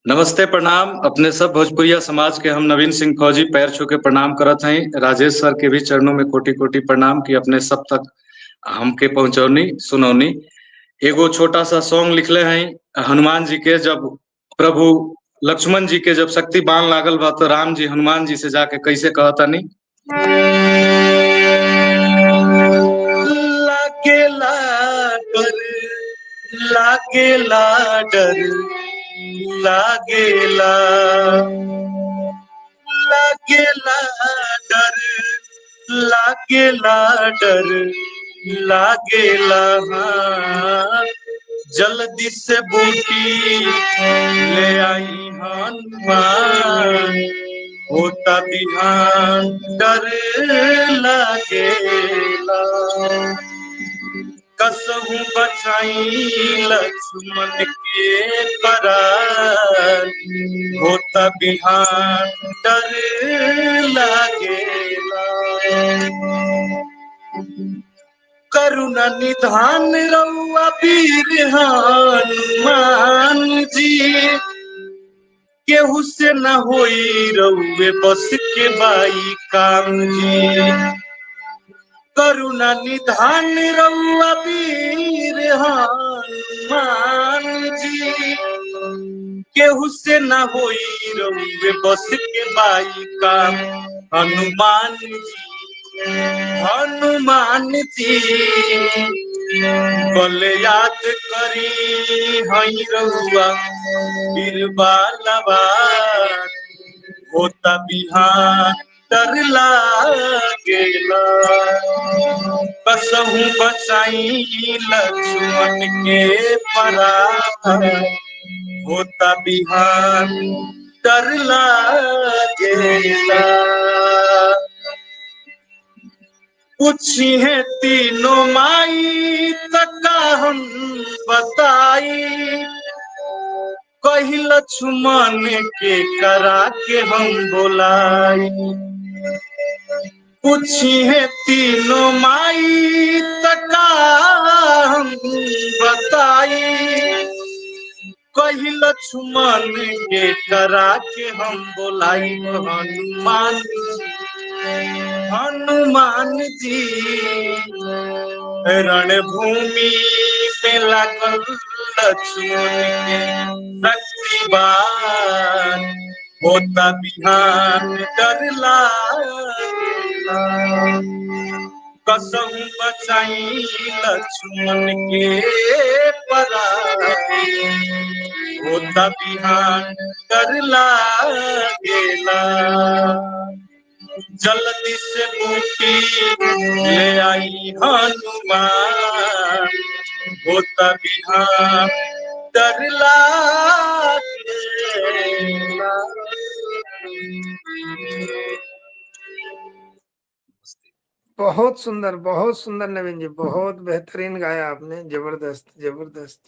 नमस्ते प्रणाम अपने सब भोजपुरिया समाज के हम नवीन सिंह फौजी पैर छू के प्रणाम करत हई। राजेश सर के भी चरणों में कोटि कोटि प्रणाम कि अपने सब तक हमके पहुंचौनी सुनौनी। एगो छोटा सा सॉन्ग लिखले हई हनुमान जी के। जब प्रभु लक्ष्मण जी के जब शक्ति बाण लागल बा तो राम जी हनुमान जी से जाके कैसे कहतनी। लागेला डर, लागेला डर, लागेला लागेला डर, लागेला डर, लागेला हाँ। जल्दी से बूटी ले आई हनुमान, होता बिहान डर लागेला। कसहु बचाई लक्ष्मण के प्राण, होता बिहान डर लागेला। करुणा निधान रउआ वीर हनुमान जी, केहू से न होई रउए बस के बाई काम जी। करुणा निधान रउआ वीर हनुमान जी, केहू से न होई रउए बस के बाई काम। हनुमान जी, हनुमान जी, बल याद करी हई रउआ बीरबालवा, होता बिहान डर लागेला। कसहु बचाई लक्ष्मण के प्राण, होता बिहान डर लागेला। पूछी है तीनों माई तका हम बताई, कही लक्ष्मण के करा के हम बोलाई। पूछी है तीनों माई तका हम बताई, कही लक्ष्मण के करा के हम बोलाई। हनुमान जी, हनुमान जी, रणभूमि में लागल लक्ष्मण के शक्ति बाण, होता बिहान डर लागेला। कसम बचाई लक्ष्मण के प्राण, होता बिहान डर लागेला। जल्दी से बूटी ले आई हनुमान, होता बिहान डर लागेला। बहुत सुंदर नवीन जी, बहुत बेहतरीन गाया आपने। जबरदस्त जबरदस्त।